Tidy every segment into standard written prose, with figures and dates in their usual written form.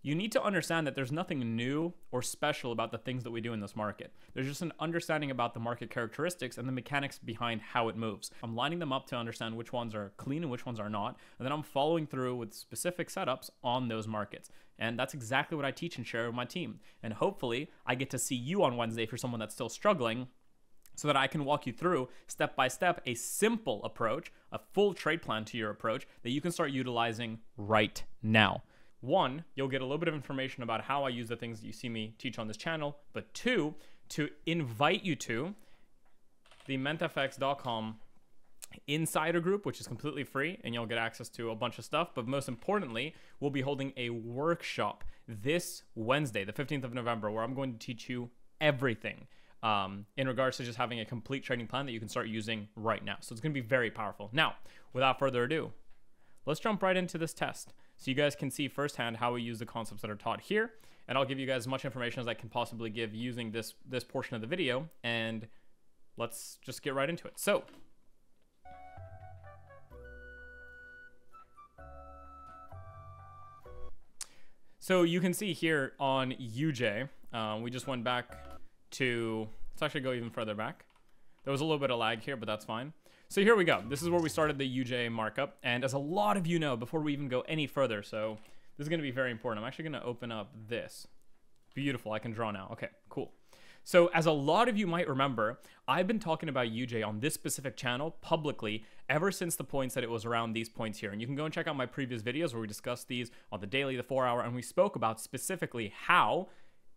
you need to understand that there's nothing new or special about the things that we do in this market. There's just an understanding about the market characteristics and the mechanics behind how it moves. I'm lining them up to understand which ones are clean and which ones are not, and then I'm following through with specific setups on those markets. And that's exactly what I teach and share with my team. And hopefully I get to see you on Wednesday if you're someone that's still struggling, so that I can walk you through step by step a simple approach, a full trade plan to your approach that you can start utilizing right now. One, you'll get a little bit of information about how I use the things that you see me teach on this channel, but two, to invite you to the mentfx.com insider group, which is completely free, and you'll get access to a bunch of stuff. But most importantly, we'll be holding a workshop this Wednesday, the 15th of November, where I'm going to teach you everything in regards to just having a complete trading plan that you can start using right now. So it's going to be very powerful. Now, without further ado, let's jump right into this test so you guys can see firsthand how we use the concepts that are taught here. And I'll give you guys as much information as I can possibly give using this portion of the video. And let's just get right into it. So you can see here on UJ, we just went back to, let's actually go even further back. There was a little bit of lag here, but that's fine. So here we go. This is where we started the UJ markup. And as a lot of you know, before we even go any further, so this is going to be very important. I'm actually going to open up this. Beautiful. I can draw now. Okay, cool. So as a lot of you might remember, I've been talking about UJ on this specific channel publicly ever since the points that it was around these points here. And you can go and check out my previous videos where we discussed these on the daily, the 4 hour, and we spoke about specifically how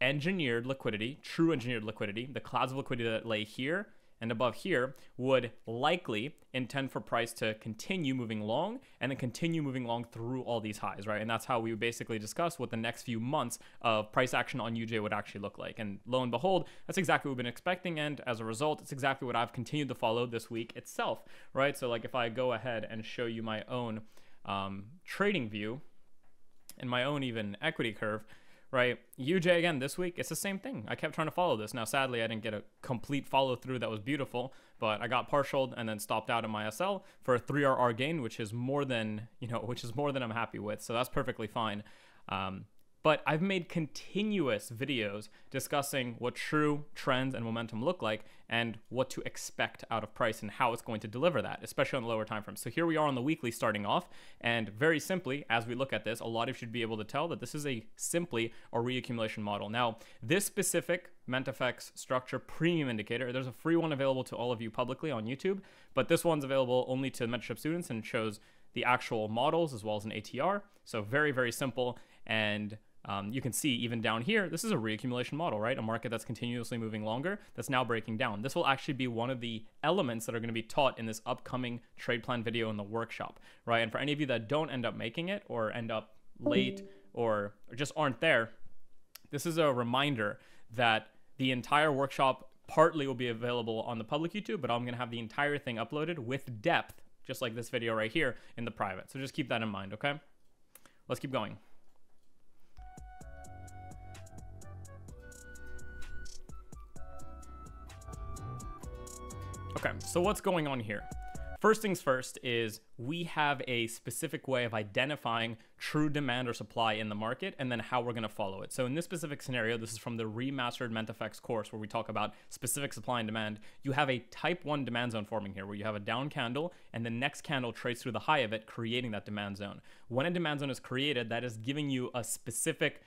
engineered liquidity, true engineered liquidity, the clouds of liquidity that lay here and above here would likely intend for price to continue moving long and then continue moving long through all these highs, right? And that's how we would basically discuss what the next few months of price action on UJ would actually look like. And lo and behold, that's exactly what we've been expecting. And as a result, it's exactly what I've continued to follow this week itself, right? So like if I go ahead and show you my own trading view and my own even equity curve, right? UJ again this week, it's the same thing. I kept trying to follow this. Now, sadly, I didn't get a complete follow through that was beautiful, but I got partialed and then stopped out in my SL for a 3RR gain, which is more than, which is more than I'm happy with. So that's perfectly fine. But I've made continuous videos discussing what true trends and momentum look like and what to expect out of price and how it's going to deliver that, especially on the lower time frames. So here we are on the weekly starting off, and very simply, as we look at this, a lot of you should be able to tell that this is simply a reaccumulation model. Now, this specific mentfx structure premium indicator, there's a free one available to all of you publicly on YouTube, but this one's available only to mentorship students and shows the actual models as well as an ATR. So very, very simple. And you can see even down here, this is a reaccumulation model, right? A market that's continuously moving longer, that's now breaking down. This will actually be one of the elements that are going to be taught in this upcoming trade plan video in the workshop, right? And for any of you that don't end up making it or end up late or just aren't there, this is a reminder that the entire workshop partly will be available on the public YouTube, but I'm going to have the entire thing uploaded with depth, just like this video right here, in the private. So just keep that in mind, okay? Let's keep going. Okay, so what's going on here? First things first is we have a specific way of identifying true demand or supply in the market and then how we're going to follow it. So in this specific scenario, this is from the remastered mentfx course where we talk about specific supply and demand. You have a type 1 demand zone forming here where you have a down candle and the next candle trades through the high of it, creating that demand zone. When a demand zone is created, that is giving you a specific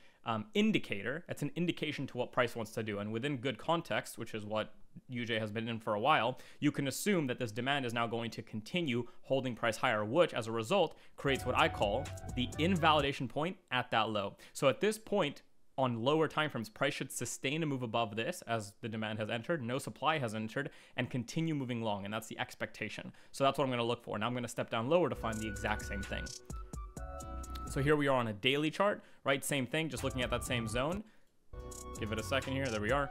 indicator. It's an indication to what price wants to do. And within good context, which is what UJ has been in for a while, you can assume that this demand is now going to continue holding price higher, which as a result creates what I call the invalidation point at that low. So at this point on lower timeframes, price should sustain a move above this as the demand has entered, no supply has entered, and continue moving long. And that's the expectation. So that's what I'm going to look for. Now I'm going to step down lower to find the exact same thing. So here we are on a daily chart, right? Same thing, just looking at that same zone. Give it a second here. There we are.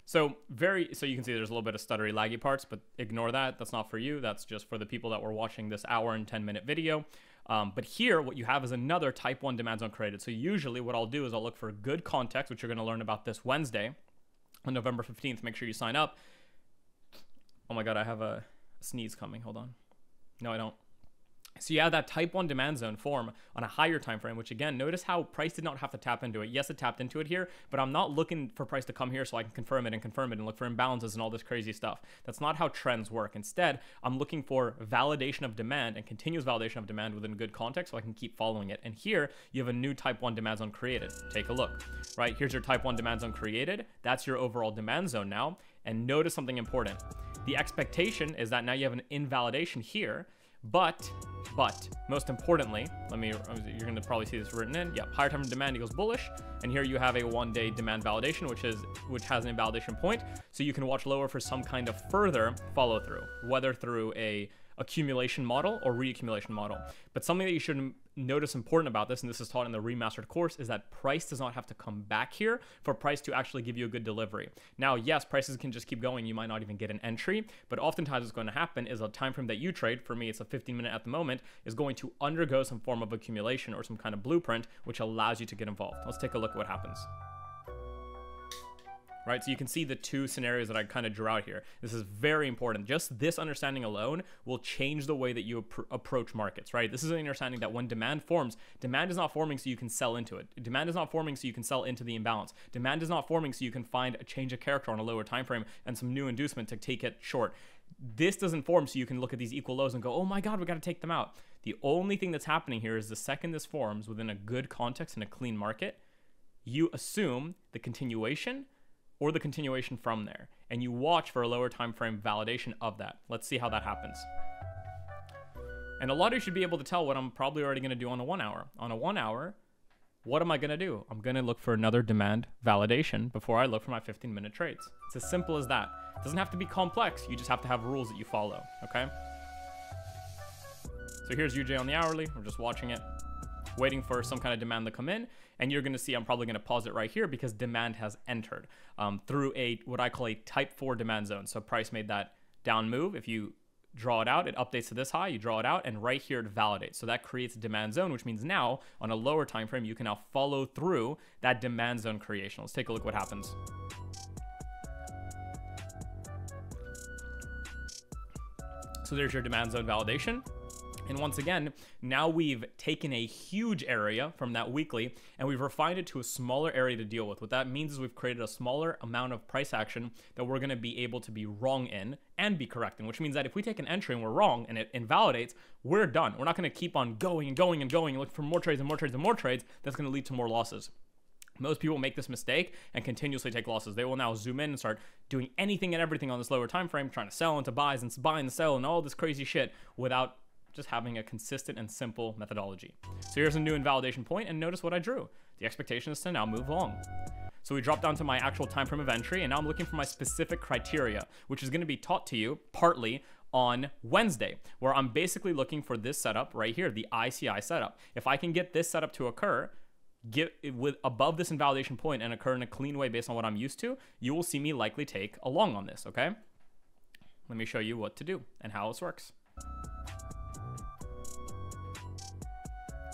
So you can see there's a little bit of stuttery laggy parts, but ignore that. That's not for you. That's just for the people that were watching this hour and 10-minute video. But here, what you have is another type 1 demand zone created. So usually what I'll do is I'll look for good context, which you're going to learn about this Wednesday on November 15th. Make sure you sign up. Oh my God, I have a sneeze coming. Hold on. No, I don't. So you have that type 1 demand zone form on a higher time frame, which again, notice how price did not have to tap into it. Yes, it tapped into it here, but I'm not looking for price to come here so I can confirm it and look for imbalances and all this crazy stuff. That's not how trends work. Instead, I'm looking for validation of demand and continuous validation of demand within good context so I can keep following it. And here you have a new type 1 demand zone created. Take a look, right? Here's your type 1 demand zone created. That's your overall demand zone now. And notice something important. The expectation is that now you have an invalidation here. But most importantly, you're going to probably see this written in. Yep, higher time demand equals bullish. And here you have a 1-day demand validation, which has an invalidation point. So you can watch lower for some kind of further follow through, whether through a accumulation model or reaccumulation model. But something that you should notice important about this, and this is taught in the remastered course, is that price does not have to come back here for price to actually give you a good delivery. Now, yes, prices can just keep going. You might not even get an entry, but oftentimes what's going to happen is a time frame that you trade, for me, it's a 15-minute at the moment, is going to undergo some form of accumulation or some kind of blueprint, which allows you to get involved. Let's take a look at what happens. Right, so you can see the two scenarios that I kind of drew out here. This is very important. Just this understanding alone will change the way that you approach markets, right? This is an understanding that when demand forms, demand is not forming so you can sell into it. Demand is not forming so you can sell into the imbalance. Demand is not forming so you can find a change of character on a lower time frame and some new inducement to take it short. This doesn't form so you can look at these equal lows and go, oh my God, we got to take them out. The only thing that's happening here is the second this forms within a good context and a clean market, you assume the continuation or the continuation from there, and you watch for a lower time frame validation of that. Let's see how that happens. And a lot of you should be able to tell what I'm probably already going to do on a 1 hour. On a 1 hour, what am I going to do? I'm going to look for another demand validation before I look for my 15-minute trades. It's as simple as that. It doesn't have to be complex. You just have to have rules that you follow, okay? So here's UJ on the hourly. We're just watching it, waiting for some kind of demand to come in. And you're going to see I'm probably going to pause it right here because demand has entered through what I call a type 4 demand zone. So price made that down move. If you draw it out, it updates to this high, you draw it out, and right here it validates. So that creates a demand zone, which means now on a lower time frame, you can now follow through that demand zone creation. Let's take a look what happens. So there's your demand zone validation. And once again, now we've taken a huge area from that weekly and we've refined it to a smaller area to deal with. What that means is we've created a smaller amount of price action that we're going to be able to be wrong in and be correct in, which means that if we take an entry and we're wrong and it invalidates, we're done. We're not going to keep on going and going and going and look for more trades and more trades and more trades. That's going to lead to more losses. Most people make this mistake and continuously take losses. They will now zoom in and start doing anything and everything on this lower time frame, trying to sell into buys and buy and sell and all this crazy shit without just having a consistent and simple methodology. So here's a new invalidation point, and notice what I drew. The expectation is to now move along. So we drop down to my actual time frame of entry, and now I'm looking for my specific criteria, which is going to be taught to you partly on Wednesday, where I'm basically looking for this setup right here, the ICI setup. If I can get this setup to occur, get with above this invalidation point and occur in a clean way based on what I'm used to, you will see me likely take a long on this, okay? Let me show you what to do and how this works.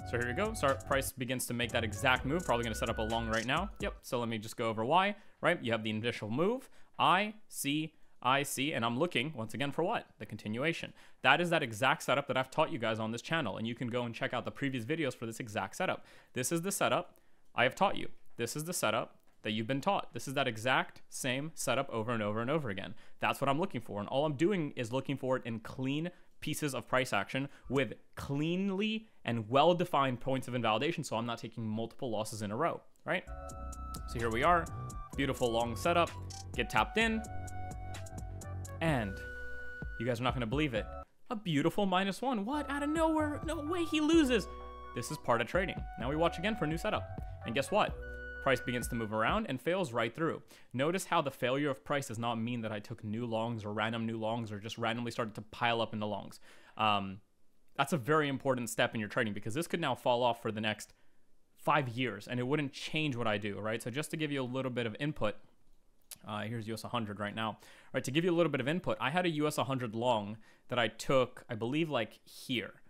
So here we go. Price begins to make that exact move. Probably going to set up a long right now. Yep. So let me just go over why, right? You have the initial move, I, C, and I'm looking once again for what? The continuation. That is that exact setup that I've taught you guys on this channel. And you can go and check out the previous videos for this exact setup. This is the setup I have taught you. This is the setup that you've been taught. This is that exact same setup over and over and over again. That's what I'm looking for. And all I'm doing is looking for it in clean pieces of price action with cleanly and well-defined points of invalidation, so I'm not taking multiple losses in a row, right? So here we are, beautiful long setup, get tapped in, and you guys are not gonna believe it. A beautiful -1, what? Out of nowhere, no way he loses. This is part of trading. Now we watch again for a new setup, and guess what? Price begins to move around and fails right through. Notice how the failure of price does not mean that I took new longs or random new longs or just randomly started to pile up into longs. That's a very important step in your trading because this could now fall off for the next 5 years and it wouldn't change what I do, right? So just to give you a little bit of input, here's US 100 right now. All right, to give you a little bit of input, I had a US 100 long that I took, I believe like here,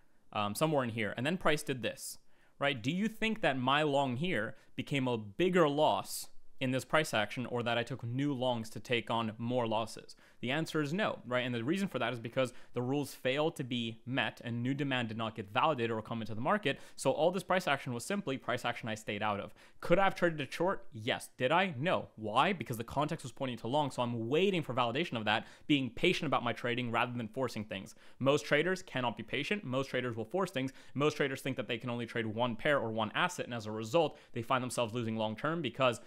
somewhere in here, and then price did this. Right? Do you think that my long here became a bigger loss in this price action, or that I took new longs to take on more losses? The answer is no, right? And the reason for that is because the rules failed to be met and new demand did not get validated or come into the market. So all this price action was simply price action I stayed out of. Could I have traded it short? Yes. Did I? No. Why? Because the context was pointing to long. So I'm waiting for validation of that, being patient about my trading rather than forcing things. Most traders cannot be patient. Most traders will force things. Most traders think that they can only trade one pair or one asset. And as a result, they find themselves losing long term because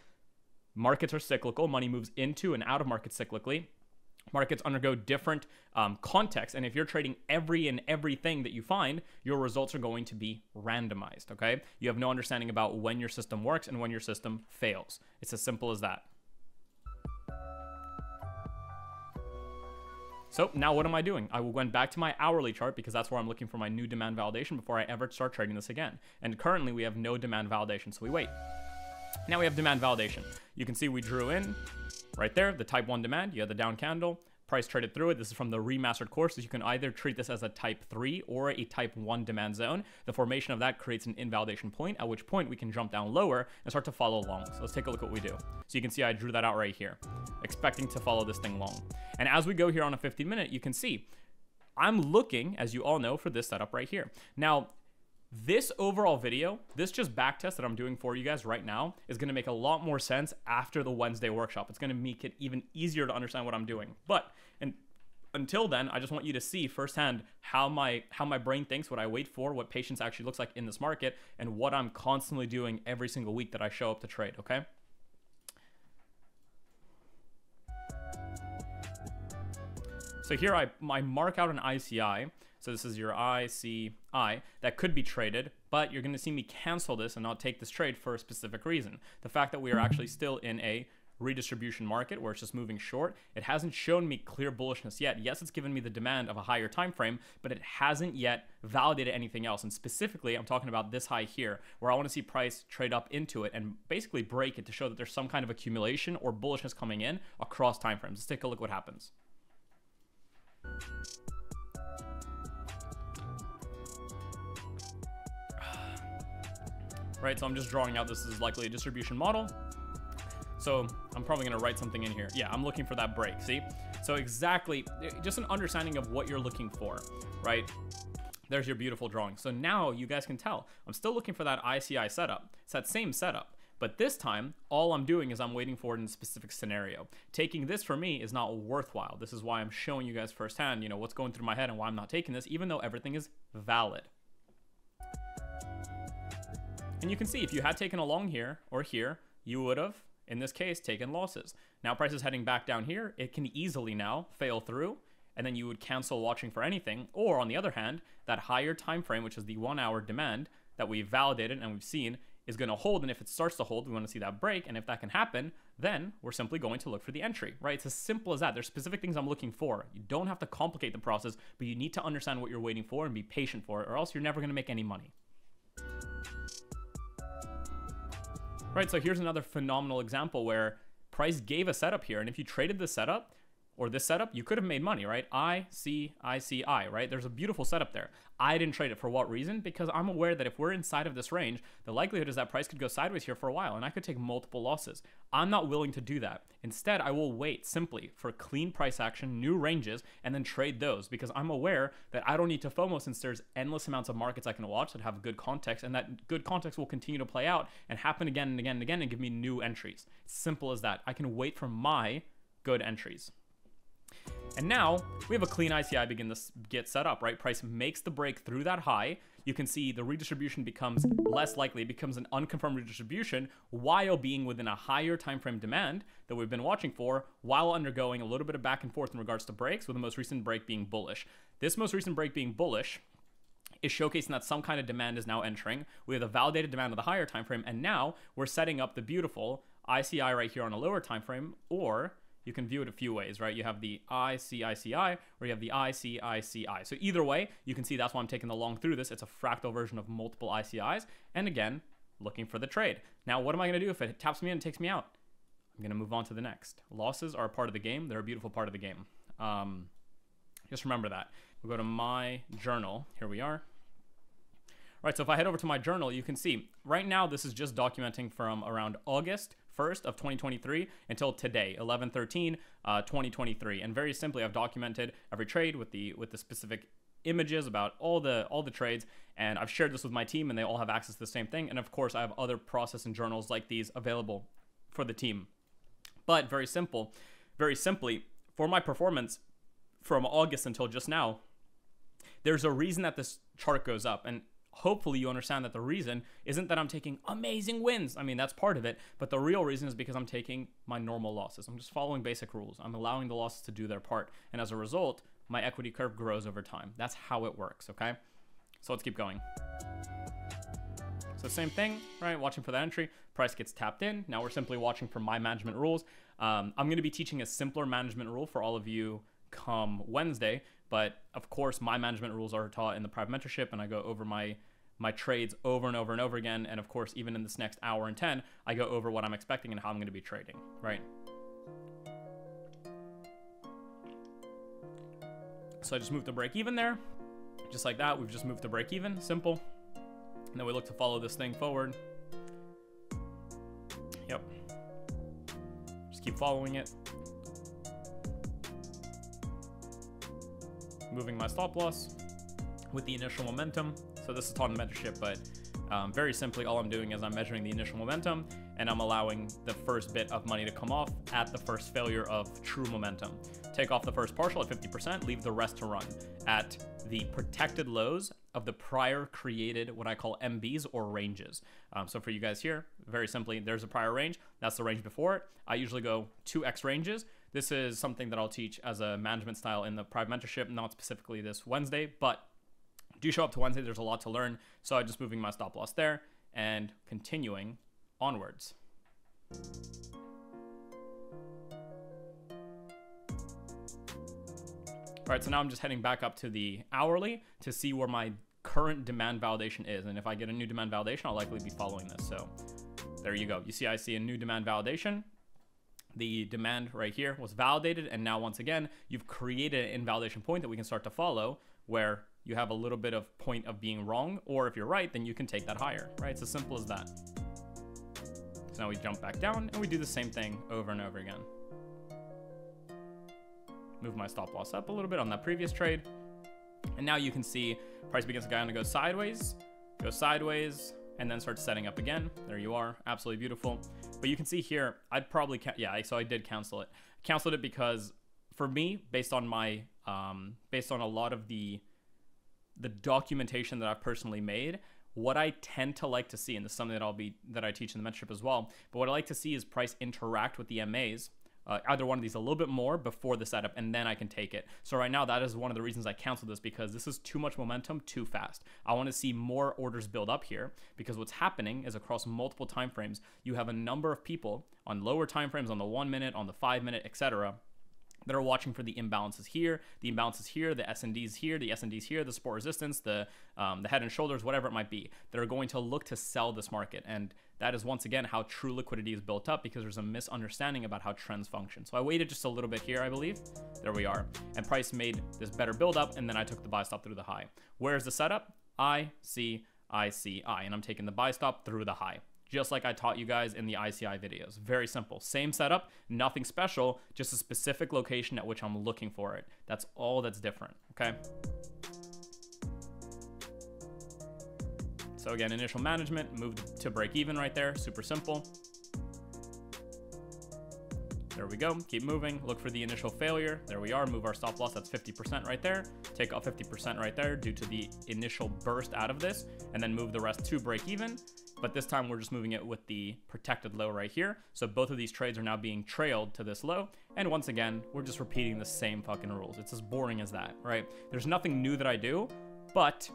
markets are cyclical. Money moves into and out of markets cyclically. Markets undergo different contexts, and if you're trading everything that you find, your results are going to be randomized, okay? You have no understanding about when your system works and when your system fails. It's as simple as that. So now what am I doing? I went back to my hourly chart because that's where I'm looking for my new demand validation before I ever start trading this again. And currently we have no demand validation, so we wait. Now we have demand validation. You can see we drew in right there, the type 1 demand. You have the down candle, price traded through it. This is from the remastered courses. You can either treat this as a type 3 or a type 1 demand zone. The formation of that creates an invalidation point, at which point we can jump down lower and start to follow long. So let's take a look at what we do. So you can see I drew that out right here, expecting to follow this thing long. And as we go here on a 15-minute, you can see I'm looking, as you all know, for this setup right here. Now, this overall video, this just back test that I'm doing for you guys right now is going to make a lot more sense after the Wednesday workshop. It's going to make it even easier to understand what I'm doing. But until then, I just want you to see firsthand how my brain thinks, what I wait for, what patience actually looks like in this market, and what I'm constantly doing every single week that I show up to trade, okay? So here I mark out an ICI. So this is your ICI that could be traded, but you're going to see me cancel this and not take this trade for a specific reason. The fact that we are actually still in a redistribution market where it's just moving short, it hasn't shown me clear bullishness yet. Yes, it's given me the demand of a higher time frame, but it hasn't yet validated anything else. And specifically, I'm talking about this high here, where I want to see price trade up into it and basically break it to show that there's some kind of accumulation or bullishness coming in across time frames. Let's take a look what happens. Right, so I'm just drawing out this is likely a distribution model. So I'm probably going to write something in here. Yeah, I'm looking for that break, see? So exactly, just an understanding of what you're looking for, right? There's your beautiful drawing. So now you guys can tell, I'm still looking for that ICI setup. It's that same setup. But this time, all I'm doing is I'm waiting for it in a specific scenario. Taking this for me is not worthwhile. This is why I'm showing you guys firsthand, you know, what's going through my head and why I'm not taking this, even though everything is valid. And you can see if you had taken a long here or here, you would have, in this case, taken losses. Now price is heading back down here. It can easily now fail through, and then you would cancel watching for anything. Or on the other hand, that higher time frame, which is the 1 hour demand that we've validated and we've seen, is going to hold. And if it starts to hold, we want to see that break. And if that can happen, then we're simply going to look for the entry, right? It's as simple as that. There's specific things I'm looking for. You don't have to complicate the process, but you need to understand what you're waiting for and be patient for it, or else you're never going to make any money. Right, so here's another phenomenal example where price gave a setup here, and if you traded this setup or this setup, you could have made money, right? ICI, right? There's a beautiful setup there. I didn't trade it. For what reason? Because I'm aware that if we're inside of this range, the likelihood is that price could go sideways here for a while, and I could take multiple losses. I'm not willing to do that. Instead, I will wait simply for clean price action, new ranges, and then trade those, because I'm aware that I don't need to FOMO since there's endless amounts of markets I can watch that have good context, and that good context will continue to play out and happen again and again and again and give me new entries. It's simple as that. I can wait for my good entries. And now we have a clean ICI begin to get set up, right? Price makes the break through that high. You can see the redistribution becomes less likely. It becomes an unconfirmed redistribution while being within a higher time frame demand that we've been watching for, while undergoing a little bit of back and forth in regards to breaks, with the most recent break being bullish. This most recent break being bullish is showcasing that some kind of demand is now entering. We have the validated demand of the higher time frame, and now we're setting up the beautiful ICI right here on a lower time frame, or you can view it a few ways, right? You have the ICICI or you have the ICICI. So either way, you can see that's why I'm taking the long through this. It's a fractal version of multiple ICIs. And again, looking for the trade. Now, what am I going to do if it taps me in and takes me out? I'm going to move on to the next. Losses are a part of the game. They're a beautiful part of the game. Just remember that. We'll go to my journal. Here we are. Right, so if I head over to my journal, you can see right now this is just documenting from around August 1st of 2023 until today, 11/13/2023. And very simply, I've documented every trade with the specific images about all the trades, and I've shared this with my team, and they all have access to the same thing. And of course, I have other process and journals like these available for the team. But very simply, for my performance from August until just now, there's a reason that this chart goes up, and hopefully you understand that the reason isn't that I'm taking amazing wins. I mean, that's part of it, but the real reason is because I'm taking my normal losses. I'm just following basic rules. I'm allowing the losses to do their part, and as a result, my equity curve grows over time. That's how it works, okay? So let's keep going. So same thing, right? Watching for that entry, price gets tapped in. Now we're simply watching for my management rules. I'm going to be teaching a simpler management rule for all of you come Wednesday, but of course my management rules are taught in the private mentorship, and I go over my trades over and over and over again. And of course, even in this next hour and 10, I go over what I'm expecting and how I'm going to be trading, right? So I just moved to break even there. Just like that, we've just moved to break even, simple. And then we look to follow this thing forward. Yep. Just keep following it. Moving my stop loss with the initial momentum. So this is taught in mentorship, but very simply, all I'm doing is I'm measuring the initial momentum, and I'm allowing the first bit of money to come off at the first failure of true momentum. Take off the first partial at 50%, leave the rest to run at the protected lows of the prior created, what I call MBs or ranges. So for you guys here, very simply, there's a prior range. That's the range before it. I usually go 2x ranges. This is something that I'll teach as a management style in the private mentorship, not specifically this Wednesday, but do show up to Wednesday. There's a lot to learn. So I'm just moving my stop loss there and continuing onwards. All right, so now I'm just heading back up to the hourly to see where my current demand validation is. And if I get a new demand validation, I'll likely be following this. So there you go. You see, I see a new demand validation. The demand right here was validated. And now once again, you've created an invalidation point that we can start to follow, where you have a little bit of point of being wrong, or if you're right, then you can take that higher, right? It's as simple as that. So now we jump back down and we do the same thing over and over again. Move my stop loss up a little bit on that previous trade. And now you can see price begins to kind of go sideways, and then starts setting up again. There you are, absolutely beautiful. But you can see here, I'd probably, so I did cancel it. Canceled it because for me, based on my, based on a lot of the documentation that I've personally made, what I tend to like to see, and this is something that I teach in the mentorship as well, but what I like to see is price interact with the MAs, either one of these a little bit more before the setup, and then I can take it. So right now, that is one of the reasons I canceled this, because this is too much momentum too fast. I want to see more orders build up here, because what's happening is across multiple time frames, you have a number of people on lower time frames, on the 1 minute, on the 5 minute, etc., that are watching for the imbalances here, the S&Ds here, the support resistance, the head and shoulders, whatever it might be, that are going to look to sell this market. And that is once again how true liquidity is built up, because there's a misunderstanding about how trends function. So I waited just a little bit here, I believe. There we are. And price made this better build up, and then I took the buy stop through the high. Where's the setup? I, C, I, C, I. And I'm taking the buy stop through the high, just like I taught you guys in the ICI videos. Very simple. Same setup, nothing special, just a specific location at which I'm looking for it. That's all that's different, okay? So again, initial management, moved to break even right there, super simple. There we go, keep moving, look for the initial failure. There we are, move our stop loss, that's 50% right there. Take off 50% right there due to the initial burst out of this, and then move the rest to break even. But this time we're just moving it with the protected low right here. So both of these trades are now being trailed to this low. And once again, we're just repeating the same fucking rules. It's as boring as that, right? There's nothing new that I do, but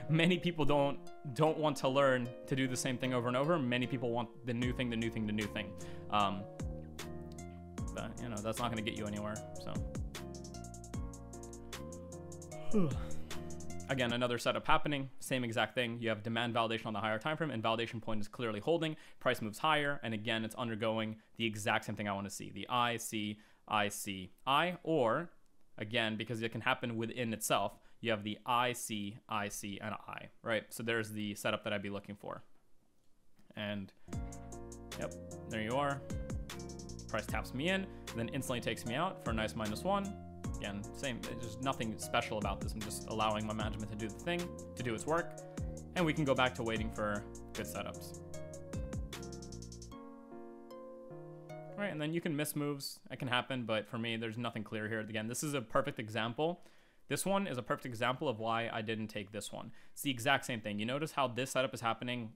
many people don't want to learn to do the same thing over and over. Many people want the new thing. But you know, that's not going to get you anywhere. So again, another setup happening, same exact thing. You have demand validation on the higher time frame, and validation point is clearly holding. Price moves higher, and again, it's undergoing the exact same thing I want to see. The I, C, I, C, I, or again, because it can happen within itself, you have the I, C, I, C, and I, right? So there's the setup that I'd be looking for. And Yep, there you are. Price taps me in, and then instantly takes me out for a nice -1. Again, same, there's nothing special about this. I'm just allowing my management to do the thing, to do its work, and we can go back to waiting for good setups. Right, and then you can miss moves. It can happen, but for me, there's nothing clear here. Again, this is a perfect example. This one is a perfect example of why I didn't take this one. It's the exact same thing. You notice how this setup is happening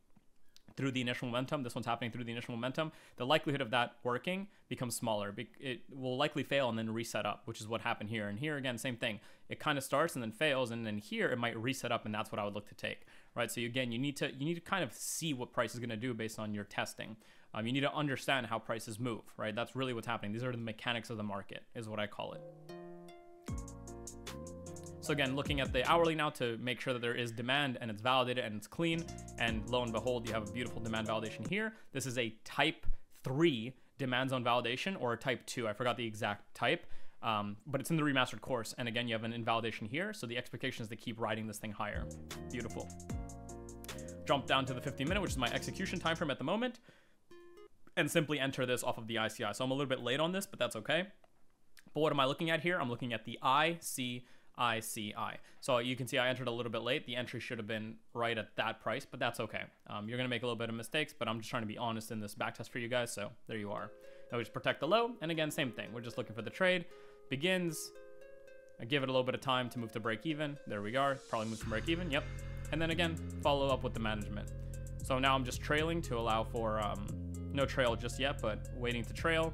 through the initial momentum. This one's happening through the initial momentum. The likelihood of that working becomes smaller. It will likely fail and then reset up, which is what happened here. And here again, same thing. It kind of starts and then fails, and then here it might reset up, and that's what I would look to take, right? So again, you need to kind of see what price is going to do based on your testing. You need to understand how prices move, right? That's really what's happening. These are the mechanics of the market, is what I call it. So again, looking at the hourly now to make sure that there is demand and it's validated and it's clean. And lo and behold, you have a beautiful demand validation here. This is a type 3 demand zone validation, or a type 2. I forgot the exact type, but it's in the remastered course. And again, you have an invalidation here. So the expectation is to keep riding this thing higher. Beautiful. Jump down to the 15-minute, which is my execution time frame at the moment, and simply enter this off of the ICI. So I'm a little bit late on this, but that's okay. But what am I looking at here? I'm looking at the ICI. So you can see I entered a little bit late. The entry should have been right at that price, but that's okay. You're going to make a little bit of mistakes, but I'm just trying to be honest in this backtest for you guys. So there you are. Now we just protect the low. And again, same thing. We're just looking for the trade. Begins. I give it a little bit of time to move to break even. There we are. Probably move to break even. Yep. And then again, follow up with the management. So now I'm just trailing to allow for no trail just yet, but waiting to trail,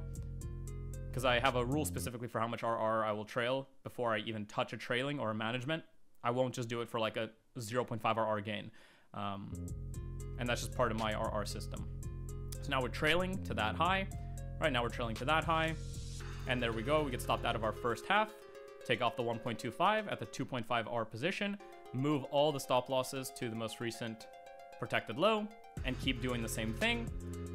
because I have a rule specifically for how much RR I will trail before I even touch a trailing or a management. I won't just do it for like a 0.5 RR gain. And that's just part of my RR system. So now we're trailing to that high. Right now we're trailing to that high. And there we go. We get stopped out of our first half. Take off the 1.25 at the 2.5 R position. Move all the stop losses to the most recent protected low, and keep doing the same thing.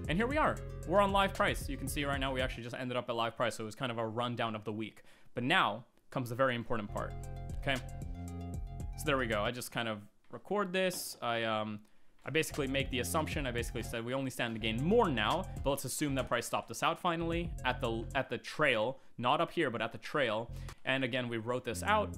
And here we are. We're on live price. You can see right now we actually just ended up at live price, so it was kind of a rundown of the week. But now comes the very important part, okay? So there we go. I just kind of record this. I basically make the assumption. I basically said we only stand to gain more now, but let's assume that price stopped us out finally at the trail, not up here, but at the trail. And again, we wrote this out,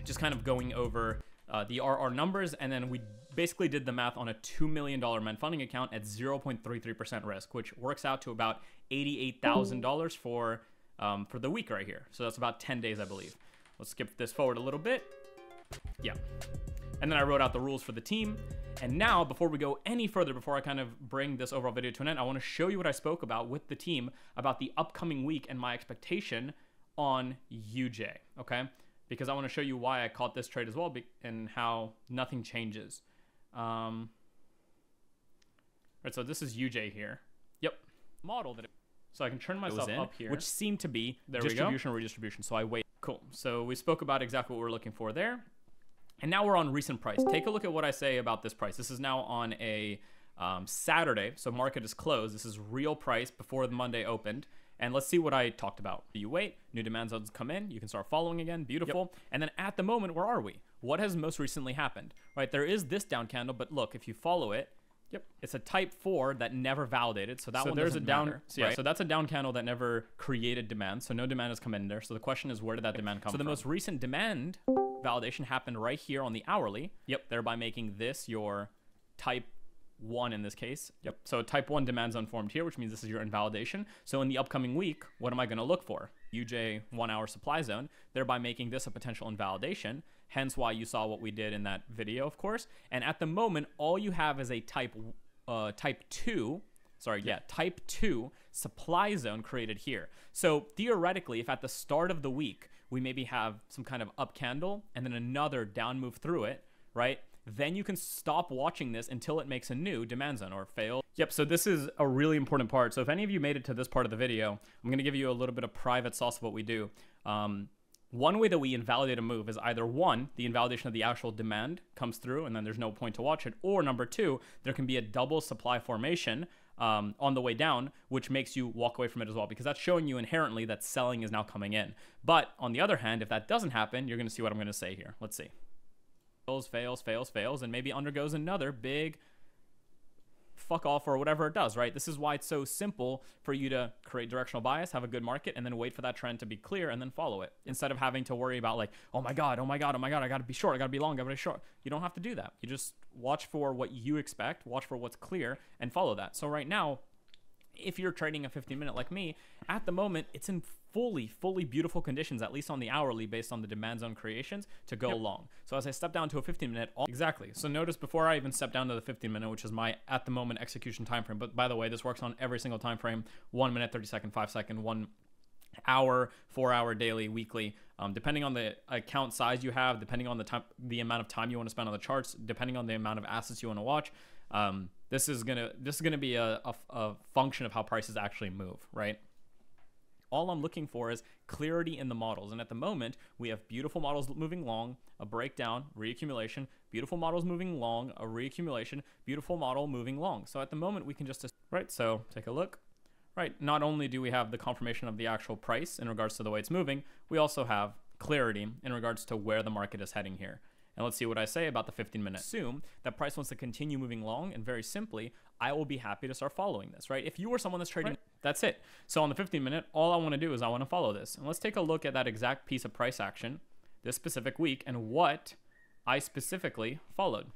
just kind of going over the RR numbers, and then we basically did the math on a $2 million mentfunding account at 0.33% risk, which works out to about $88,000 for the week right here. So that's about 10 days, I believe. Let's skip this forward a little bit. Yeah. And then I wrote out the rules for the team. And now, before we go any further, before I kind of bring this overall video to an end, I want to show you what I spoke about with the team about the upcoming week and my expectation on UJ, okay? Because I want to show you why I caught this trade as well and how nothing changes. Right, so this is UJ here. Yep. Model that. So I can turn myself up here, which seemed to be distribution or redistribution. So I wait. Cool. So we spoke about exactly what we're looking for there. And now we're on recent price. Take a look at what I say about this price. This is now on a Saturday. So market is closed. This is real price before the Monday opened. And let's see what I talked about. You wait, new demand zones come in, you can start following again, beautiful. Yep. And then at the moment, where are we? What has most recently happened, right? There is this down candle, but look, if you follow it, yep, it's a type 4 that never validated. So that one there's a down, matter, so yeah, right? So that's a down candle that never created demand. So no demand has come in there. So the question is, where did that demand come from? So the most recent demand validation happened right here on the hourly. Yep, thereby making this your type 1 in this case. Yep. So type 1 demand zone formed here, which means this is your invalidation. So in the upcoming week, what am I going to look for? UJ 1 hour supply zone, thereby making this a potential invalidation. Hence why you saw what we did in that video, of course. And at the moment, all you have is a type 2 supply zone created here. So theoretically, if at the start of the week, we maybe have some kind of up candle and then another down move through it, right? Then you can stop watching this until it makes a new demand zone or fail. Yep, so this is a really important part. So if any of you made it to this part of the video, I'm going to give you a little bit of private sauce of what we do. One way that we invalidate a move is either 1, the invalidation of the actual demand comes through and then there's no point to watch it, or number 2, there can be a double supply formation on the way down, which makes you walk away from it as well, because that's showing you inherently that selling is now coming in. But on the other hand, if that doesn't happen, you're going to see what I'm going to say here. Let's see. Fails, and maybe undergoes another big fuck off or whatever it does, right? This is why it's so simple for you to create directional bias, have a good market, and then wait for that trend to be clear and then follow it, instead of having to worry about like, oh my god, I gotta be short, I gotta be long, I gotta be short. You don't have to do that. You just watch for what you expect, watch for what's clear, and follow that. So right now, if you're trading a 15-minute like me, at the moment, it's in fully beautiful conditions, at least on the hourly, based on the demand zone creations, to go long. So as I step down to a 15-minute, exactly. So notice before I even step down to the 15-minute, which is my at the moment execution time frame. But by the way, this works on every single time frame: 1 minute, 30 second, 5 second, 1 hour, 4 hour, daily, weekly, depending on the account size you have, depending on the amount of time you want to spend on the charts, depending on the amount of assets you want to watch. This is gonna be a function of how prices actually move, right? All I'm looking for is clarity in the models. And at the moment, we have beautiful models moving long, a breakdown, reaccumulation, beautiful models moving long, a reaccumulation, beautiful model moving long. So at the moment, we can just, right, so take a look. Right, not only do we have the confirmation of the actual price in regards to the way it's moving, we also have clarity in regards to where the market is heading here. And let's see what I say about the 15-minute. Assume that price wants to continue moving long, and very simply, I will be happy to start following this, right? If you were someone that's trading, right, that's it. So on the 15-minute, all I want to do is I want to follow this. And let's take a look at that exact piece of price action this specific week and what I specifically followed.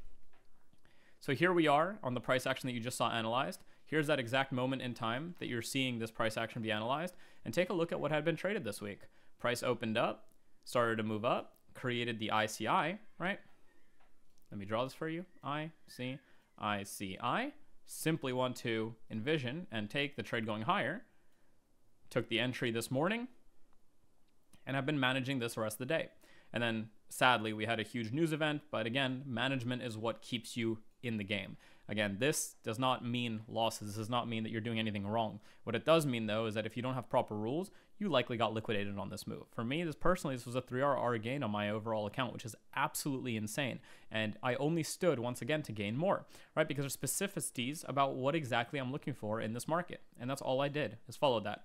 So here we are on the price action that you just saw analyzed. Here's that exact moment in time that you're seeing this price action be analyzed. And take a look at what had been traded this week. Price opened up, started to move up, created the ICI, right? Let me draw this for you. ICI. Simply want to envision and take the trade going higher. Took the entry this morning, and I've been managing this the rest of the day. And then sadly, we had a huge news event, but again, management is what keeps you in the game. Again, this does not mean losses. This does not mean that you're doing anything wrong. What it does mean, though, is that if you don't have proper rules, you likely got liquidated on this move. For me, this was a 3RR gain on my overall account, which is absolutely insane. And I only stood, once again, to gain more, right? Because there's specificities about what exactly I'm looking for in this market. And that's all I did, is follow that.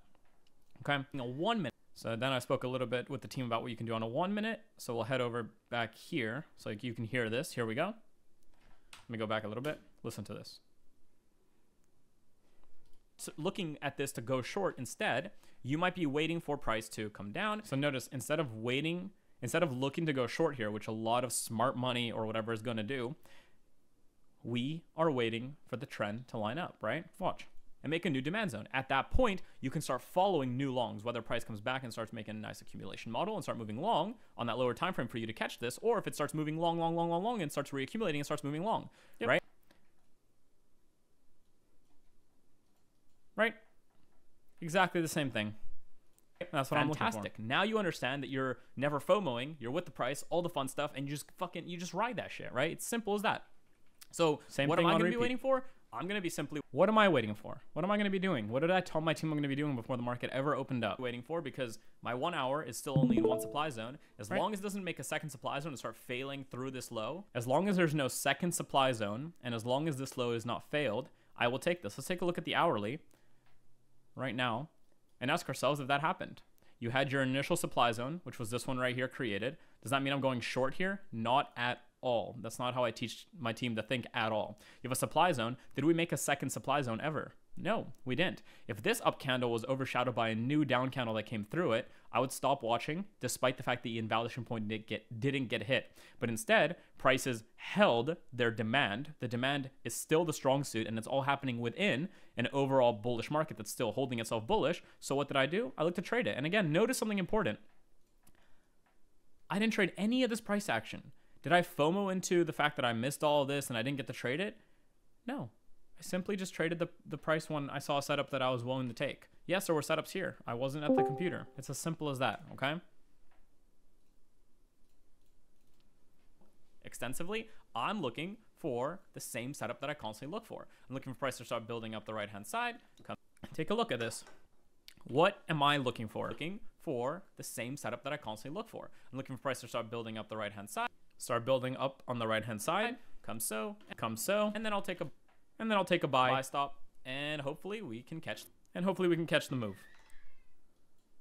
Okay, 1 minute. So then I spoke a little bit with the team about what you can do on a 1 minute. So we'll head over back here so you can hear this. Here we go. Let me go back a little bit. Listen to this. So looking at this to go short instead, you might be waiting for price to come down. So notice, instead of looking to go short here, which a lot of smart money or whatever is going to do, we are waiting for the trend to line up, right? Watch. And make a new demand zone. At that point, you can start following new longs, whether price comes back and starts making a nice accumulation model and start moving long on that lower time frame for you to catch this, or if it starts moving long and starts reaccumulating and starts moving long, right? Right? Exactly the same thing. That's what I'm looking for. Now you understand that you're never FOMOing, you're with the price, all the fun stuff, and you just ride that shit, right? It's simple as that. So what am I going to be waiting for? I'm going to be simply, what am I waiting for? What am I going to be doing? What did I tell my team I'm going to be doing before the market ever opened up? Waiting for, because my 1 hour is still only in one supply zone. As long as it doesn't make a second supply zone and start failing through this low, as long as there's no second supply zone, and as long as this low is not failed, I will take this. Let's take a look at the hourly right now and ask ourselves if that happened. You had your initial supply zone, which was this one right here created. Does that mean I'm going short here? Not at all. That's not how I teach my team to think at all. You have a supply zone. Did we make a second supply zone ever? No, we didn't. If this up candle was overshadowed by a new down candle that came through it, I would stop watching, despite the fact the invalidation point didn't get hit. But instead, prices held their demand. The demand is still the strong suit, and it's all happening within an overall bullish market that's still holding itself bullish. So what did I do? I looked to trade it. And again, notice something important. I didn't trade any of this price action. Did I FOMO into the fact that I missed all of this and I didn't get to trade it? No. I simply just traded the price when I saw a setup that I was willing to take. Yes, there were setups here. I wasn't at the computer. It's as simple as that, okay? Extensively, I'm looking for the same setup that I constantly look for. I'm looking for price to start building up the right-hand side. Take a look at this. What am I looking for? Looking for the same setup that I constantly look for. I'm looking for price to start building up the right-hand side. Start building up on the right-hand side. Come so, and then I'll take a buy stop, and hopefully we can catch the move.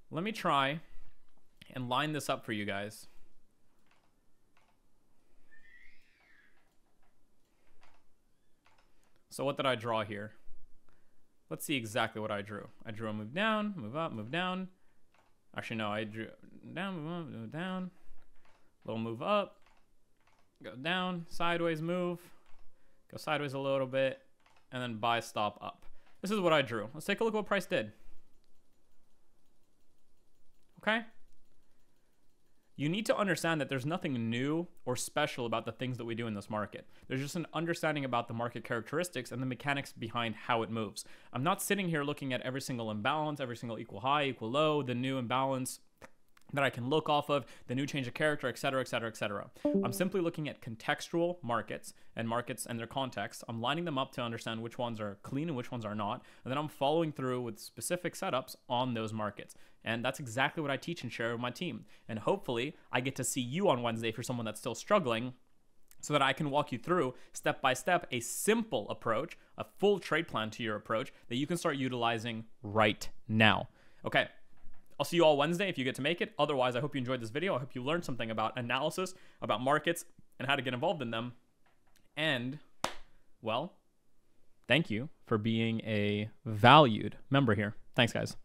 Let me try and line this up for you guys. So what did I draw here? Let's see exactly what I drew. I drew a move down, move up, move down. Actually, no, I drew down, move up, move down. Little move up, go down, sideways move, go sideways a little bit, and then buy, stop, up. This is what I drew. Let's take a look at what price did. Okay? You need to understand that there's nothing new or special about the things that we do in this market. There's just an understanding about the market characteristics and the mechanics behind how it moves. I'm not sitting here looking at every single imbalance, every single equal high, equal low, the new imbalance that I can look off of, the new change of character, etc., etc., etc. I'm simply looking at contextual markets and their context. I'm lining them up to understand which ones are clean and which ones are not, and then I'm following through with specific setups on those markets. And that's exactly what I teach and share with my team. And hopefully I get to see you on Wednesday for someone that's still struggling, so that I can walk you through step by step a simple approach, a full trade plan to your approach that you can start utilizing right now. Okay. I'll see you all Wednesday if you get to make it. Otherwise, I hope you enjoyed this video. I hope you learned something about analysis, about markets, and how to get involved in them. And, well, thank you for being a valued member here. Thanks, guys.